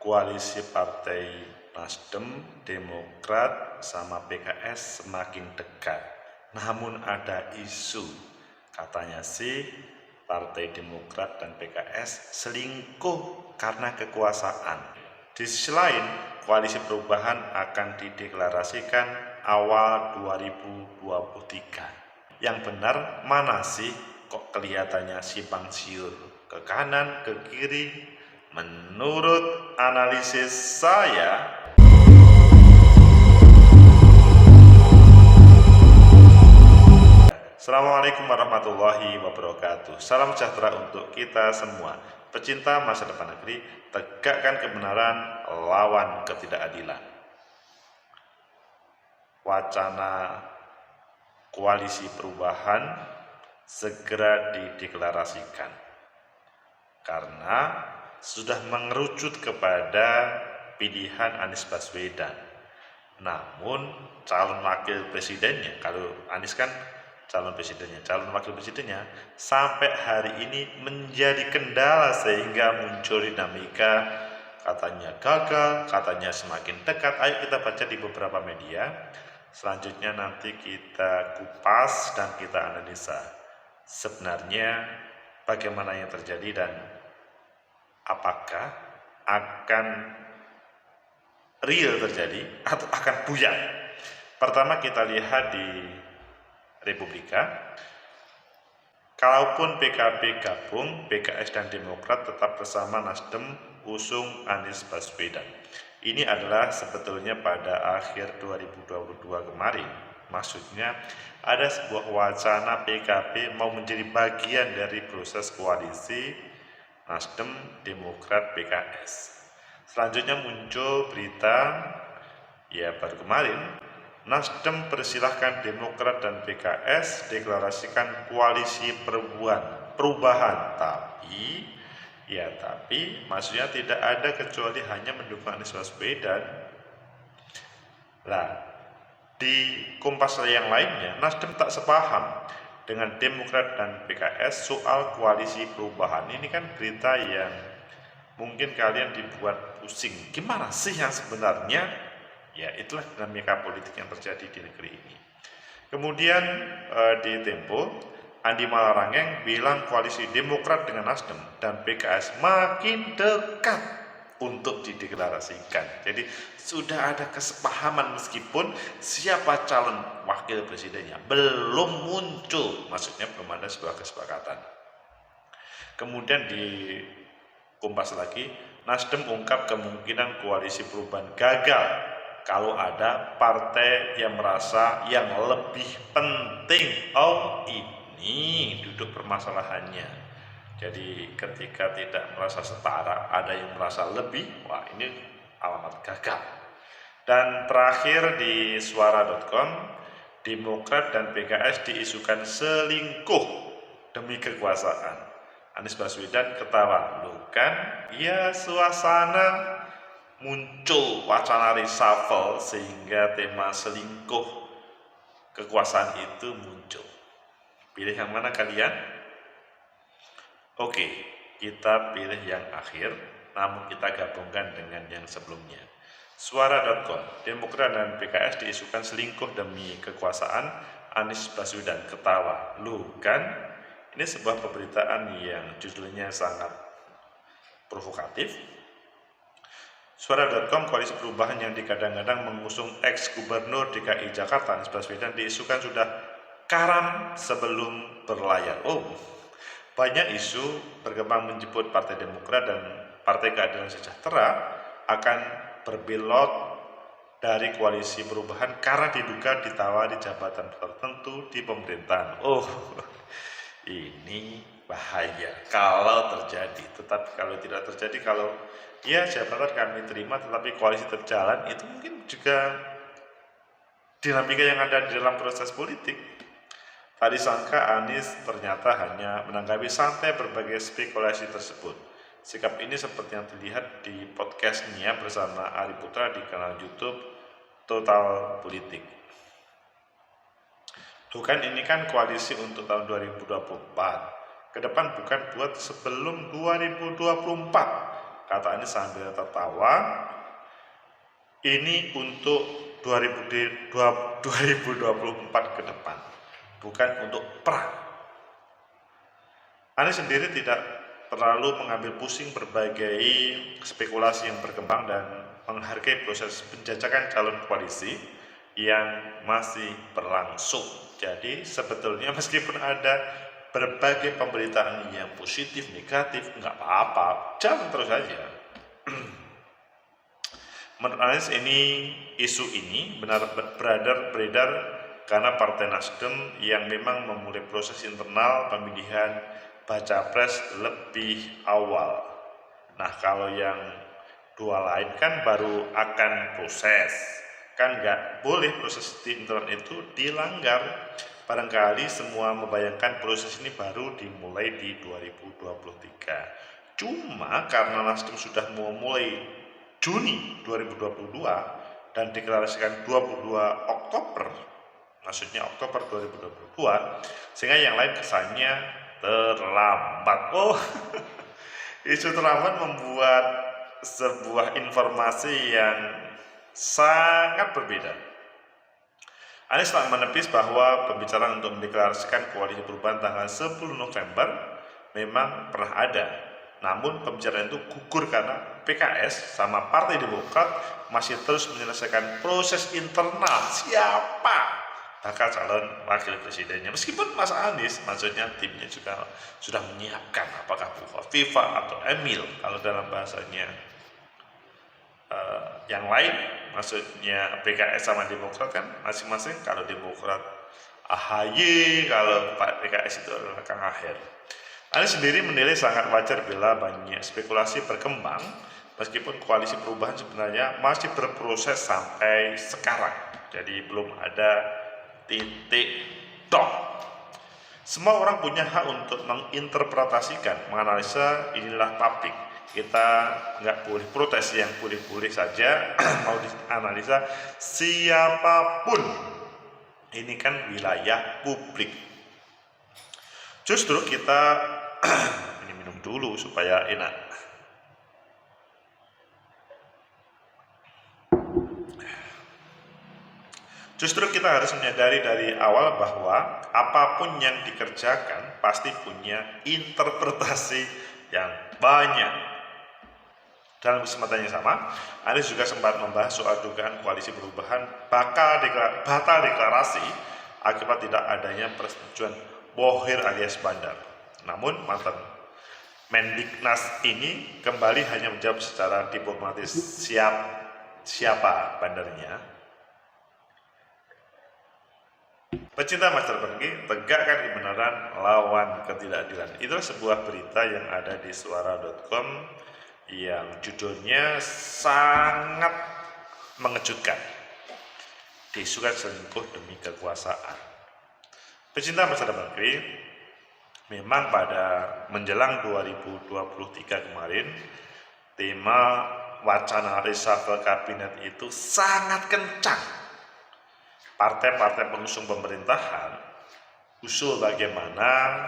koalisi partai Nasdem, Demokrat, sama PKS semakin dekat. Namun ada isu, katanya sih Partai Demokrat dan PKS selingkuh karena kekuasaan. Di sisi lain, koalisi perubahan akan dideklarasikan awal 2023. Yang benar mana sih? Kok kelihatannya simpang siur, ke kanan, ke kiri? Menurut analisis saya, Assalamualaikum warahmatullahi wabarakatuh. Salam sejahtera untuk kita semua. Pecinta masa depan negeri, tegakkan kebenaran, lawan ketidakadilan. Wacana koalisi perubahan segera dideklarasikan karena sudah mengerucut kepada pilihan Anies Baswedan. Namun calon wakil presidennya, kalau Anies kan calon presidennya, calon wakil presidennya sampai hari ini menjadi kendala sehingga muncul dinamika, katanya gagal, katanya semakin dekat. Ayo kita baca di beberapa media. Selanjutnya nanti kita kupas dan kita analisa sebenarnya bagaimana yang terjadi dan apakah akan real terjadi atau akan buyar. Pertama kita lihat di Republika, kalaupun PKB gabung, PKS dan Demokrat tetap bersama Nasdem usung Anies Baswedan. Ini adalah sebetulnya pada akhir 2022 kemarin. Maksudnya ada sebuah wacana PKB mau menjadi bagian dari proses koalisi Nasdem, Demokrat, PKS. Selanjutnya muncul berita, ya baru kemarin, Nasdem persilahkan Demokrat dan PKS deklarasikan koalisi perubahan. Tapi maksudnya tidak ada kecuali hanya mendukung Anies Baswedan. Lah, di Kompas yang lainnya, Nasdem tak sepaham dengan Demokrat dan PKS soal koalisi perubahan. Ini kan berita yang mungkin kalian dibuat pusing. Gimana sih yang sebenarnya? Ya, itulah dinamika politik yang terjadi di negeri ini. Kemudian di Tempo, Andi Malarangeng bilang koalisi Demokrat dengan Nasdem dan PKS makin dekat untuk dideklarasikan. Jadi sudah ada kesepahaman meskipun siapa calon wakil presidennya belum muncul. Maksudnya belum ada sebuah kesepakatan. Kemudian di Kompas lagi, Nasdem ungkap kemungkinan koalisi perubahan gagal kalau ada partai yang merasa yang lebih penting. Oh, ini duduk permasalahannya. Jadi ketika tidak merasa setara, ada yang merasa lebih, wah ini alamat gagal. Dan terakhir di suara.com, Demokrat dan PKS diisukan selingkuh demi kekuasaan. Anies Baswedan ketawa, loh kan, ya suasana muncul wacana reshuffle sehingga tema selingkuh kekuasaan itu muncul. Pilih yang mana kalian? Oke, kita pilih yang akhir, namun kita gabungkan dengan yang sebelumnya. Suara.com, Demokrat dan PKS diisukan selingkuh demi kekuasaan. Anies Baswedan ketawa, lu kan? Ini sebuah pemberitaan yang judulnya sangat provokatif. Suara.com, koalisi perubahan yang digadang-gadang mengusung ex-gubernur DKI Jakarta Anies Baswedan diisukan sudah karam sebelum berlayar. Oh, banyak isu berkembang menyebut Partai Demokrat dan Partai Keadilan Sejahtera akan berbelot dari koalisi perubahan karena diduga ditawari jabatan tertentu di pemerintahan. Oh, ini bahaya kalau terjadi. Tetapi kalau tidak terjadi, kalau ya jabatan kami terima tetapi koalisi terjalan, itu mungkin juga dinamika yang ada di dalam proses politik. Tadi sangka Anies ternyata hanya menanggapi santai berbagai spekulasi tersebut. Sikap ini seperti yang terlihat di podcastnya bersama Ari Putra di kanal YouTube Total Politik. Bukan, ini kan koalisi untuk tahun 2024. Ke depan bukan buat sebelum 2024. kata Anies sambil tertawa, ini untuk 2024 ke depan, bukan untuk perang. Anies sendiri tidak terlalu mengambil pusing berbagai spekulasi yang berkembang dan menghargai proses penjajakan calon koalisi yang masih berlangsung. Jadi sebetulnya meskipun ada berbagai pemberitaan yang positif, negatif, nggak apa-apa, jalan terus saja. Menurut Anies isu ini beredar karena Partai Nasdem yang memang memulai proses internal pemilihan baca pres lebih awal. Nah, kalau yang dua lain kan baru akan proses, kan nggak boleh proses di internal itu dilanggar. Barangkali semua membayangkan proses ini baru dimulai di 2023. Cuma karena Nasdem sudah memulai Juni 2022 dan deklarasikan 22 Oktober, maksudnya Oktober 2022, sehingga yang lain kesannya terlambat. Oh, isu terlambat membuat sebuah informasi yang sangat berbeda. Anies tak menepis bahwa pembicaraan untuk mendeklarasikan koalisi perubahan tanggal 10 November memang pernah ada. Namun pembicaraan itu gugur karena PKS sama Partai Demokrat masih terus menyelesaikan proses internal siapa bakal calon wakil presidennya. Meskipun Mas Anies, maksudnya timnya juga sudah menyiapkan apakah Viva atau Emil kalau dalam bahasanya yang lain, maksudnya PKS sama Demokrat kan masing-masing. Kalau Demokrat AHY, kalau PKS itu adalah Kang Aher. Anies sendiri menilai sangat wajar bila banyak spekulasi berkembang meskipun koalisi perubahan sebenarnya masih berproses sampai sekarang. Jadi belum ada titik dot. Semua orang punya hak untuk menginterpretasikan, menganalisa, inilah publik. Kita nggak boleh protes, yang boleh-boleh saja mau dianalisa siapapun. Ini kan wilayah publik. Justru kita ini minum dulu supaya enak. Justru kita harus menyadari dari awal bahwa apapun yang dikerjakan pasti punya interpretasi yang banyak. Dalam kesempatan yang sama, Anies juga sempat membahas soal dugaan koalisi perubahan batal deklarasi akibat tidak adanya persetujuan Bohir alias Bandar. Namun mantan Mendiknas ini kembali hanya menjawab secara diplomatis siapa bandarnya. Pecinta Master Pergi, tegakkan kebenaran lawan ketidakadilan. Itulah sebuah berita yang ada di suara.com yang judulnya sangat mengejutkan. Diisukan selingkuh demi kekuasaan. Pecinta Master Pergi, memang pada menjelang 2023 kemarin, tema wacana reshuffle kabinet itu sangat kencang. Partai-partai pengusung pemerintahan usul bagaimana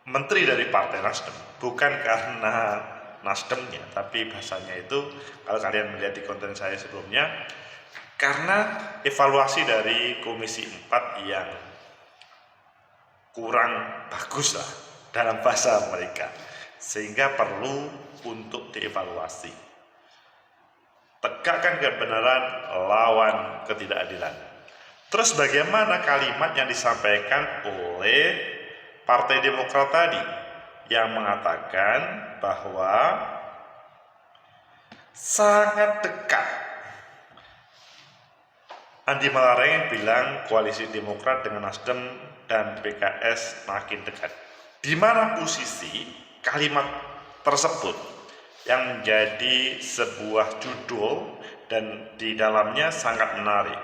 menteri dari Partai Nasdem, bukan karena Nasdemnya, tapi bahasanya itu kalau kalian melihat di konten saya sebelumnya, karena evaluasi dari Komisi 4 yang kurang bagus lah dalam bahasa mereka, sehingga perlu untuk dievaluasi. Tegakkan kebenaran lawan ketidakadilan. Terus bagaimana kalimat yang disampaikan oleh Partai Demokrat tadi yang mengatakan bahwa sangat dekat. Andi Malarangeng bilang koalisi Demokrat dengan Nasdem dan PKS makin dekat. Di mana posisi kalimat tersebut yang menjadi sebuah judul dan di dalamnya sangat menarik.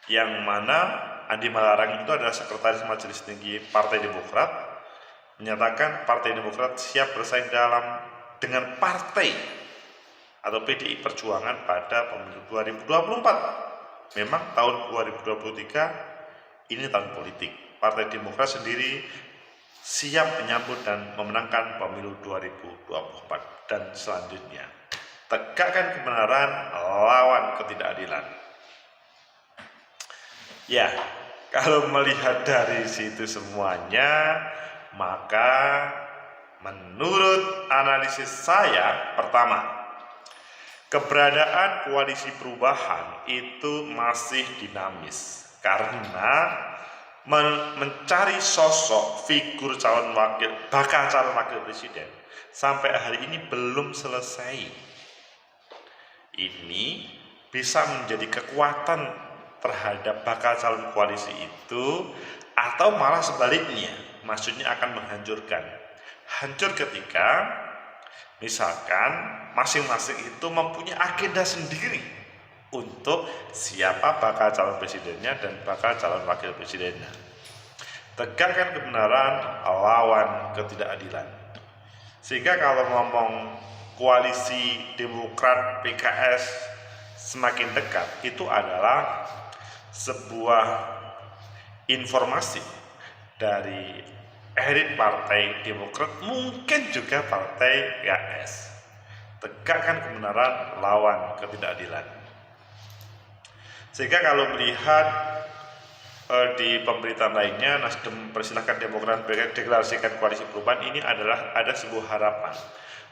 Yang mana Andi Malarangeng itu adalah sekretaris Majelis Tinggi Partai Demokrat, menyatakan Partai Demokrat siap bersaing dengan partai atau PDI Perjuangan pada pemilu 2024. Memang tahun 2023 ini tahun politik. Partai Demokrat sendiri siap menyambut dan memenangkan pemilu 2024 dan selanjutnya. Tegakkan kebenaran, lawan ketidakadilan. Ya, kalau melihat dari situ semuanya, maka menurut analisis saya, pertama, keberadaan koalisi perubahan itu masih dinamis karena mencari sosok figur bakal calon wakil presiden sampai hari ini belum selesai. Ini bisa menjadi kekuatan terhadap bakal calon koalisi itu, atau malah sebaliknya, maksudnya akan menghancurkan. Hancur ketika misalkan masing-masing itu mempunyai agenda sendiri untuk siapa bakal calon presidennya dan bakal calon wakil presidennya. Tegakkan kebenaran, lawan ketidakadilan. Sehingga kalau ngomong koalisi Demokrat PKS semakin dekat, itu adalah sebuah informasi dari elit partai Demokrat, mungkin juga partai PKS. Tegakkan kebenaran, lawan ketidakadilan. Sehingga kalau melihat di pemberitaan lainnya, Nasdem persilahkan Demokrat deklarasikan koalisi perubahan, ini adalah ada sebuah harapan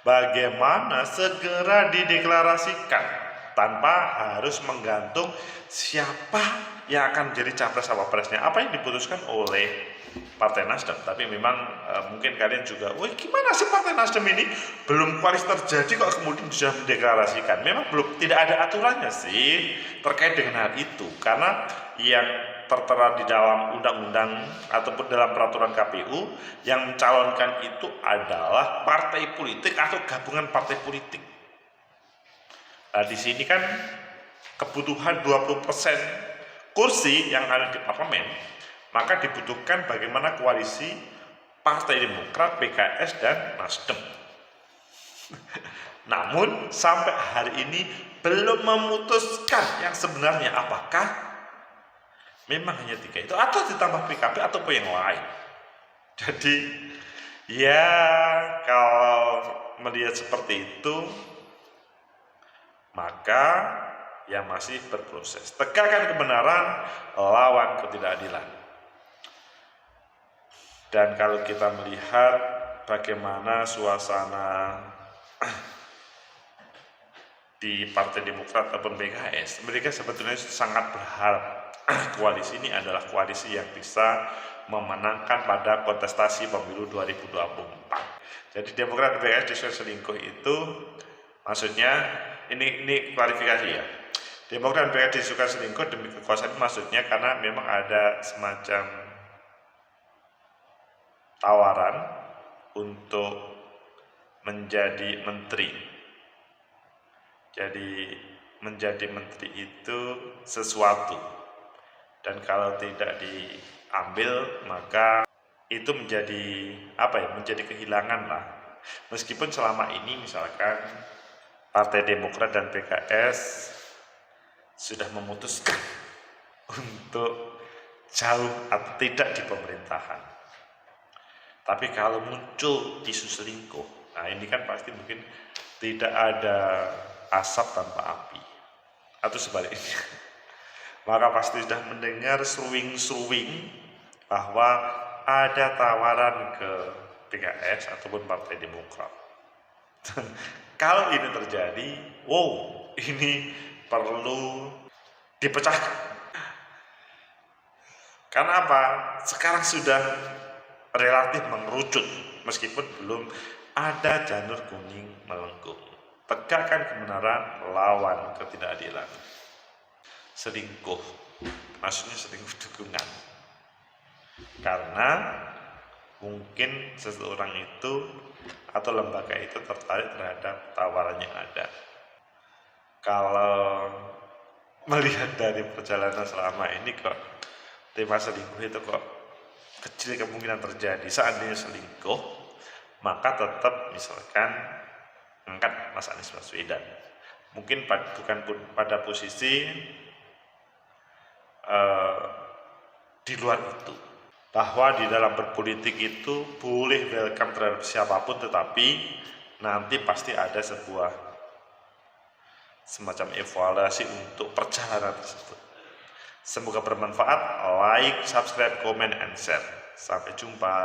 bagaimana segera dideklarasikan tanpa harus menggantung siapa yang akan menjadi capres cawapresnya, apa yang diputuskan oleh Partai Nasdem. Tapi memang mungkin kalian juga, wah gimana sih Partai Nasdem ini belum koalisi terjadi kok kemudian sudah mendeklarasikan. Memang belum, tidak ada aturannya sih terkait dengan hal itu, karena yang tertera di dalam undang-undang ataupun dalam peraturan KPU yang mencalonkan itu adalah partai politik atau gabungan partai politik. Nah, di sini kan kebutuhan 20% kursi yang ada di parlemen, maka dibutuhkan bagaimana koalisi Partai Demokrat, PKS, dan Nasdem. Namun sampai hari ini belum memutuskan yang sebenarnya apakah memang hanya 3 itu atau ditambah PKB ataupun yang lain. Jadi ya kalau melihat seperti itu, maka ya masih berproses. Tegakkan kebenaran, lawan ketidakadilan. Dan kalau kita melihat bagaimana suasana di Partai Demokrat ataupun PKS, mereka sebetulnya sangat berharap koalisi ini adalah koalisi yang bisa memenangkan pada kontestasi pemilu 2024. Jadi Demokrat dan PKS disukai selingkuh itu maksudnya, ini klarifikasi ya. Demokrat dan PKS disukai selingkuh demi kekuasaan, maksudnya karena memang ada semacam tawaran untuk menjadi menteri. Jadi menjadi menteri itu sesuatu, dan kalau tidak diambil maka itu menjadi menjadi kehilangan lah. Meskipun selama ini misalkan Partai Demokrat dan PKS sudah memutuskan untuk jauh atau tidak di pemerintahan, tapi kalau muncul isu selingkuh, nah ini kan pasti mungkin tidak ada asap tanpa api, atau sebaliknya. Maka pasti sudah mendengar seruing-seruing bahwa ada tawaran ke PKS ataupun Partai Demokrat. Kalau ini terjadi, ini perlu dipecahkan. Karena apa? Sekarang sudah relatif mengerucut, meskipun belum ada janur kuning melengkung. Tegakkan kebenaran, lawan ketidakadilan. Selingkuh, maksudnya selingkuh dukungan, karena mungkin seseorang itu atau lembaga itu tertarik terhadap tawaran yang ada. Kalau melihat dari perjalanan selama ini, kok tema selingkuh itu kok kecil kemungkinan terjadi. Seandainya selingkuh, maka tetap misalkan angkat Mas Anies Baswedan, mungkin bukan pada posisi di luar itu. bahwa di dalam berpolitik itu boleh welcome terhadap siapapun, tetapi nanti pasti ada sebuah semacam evaluasi untuk perjalanan tersebut. Semoga bermanfaat. Like, subscribe, comment, and share. Sampai jumpa.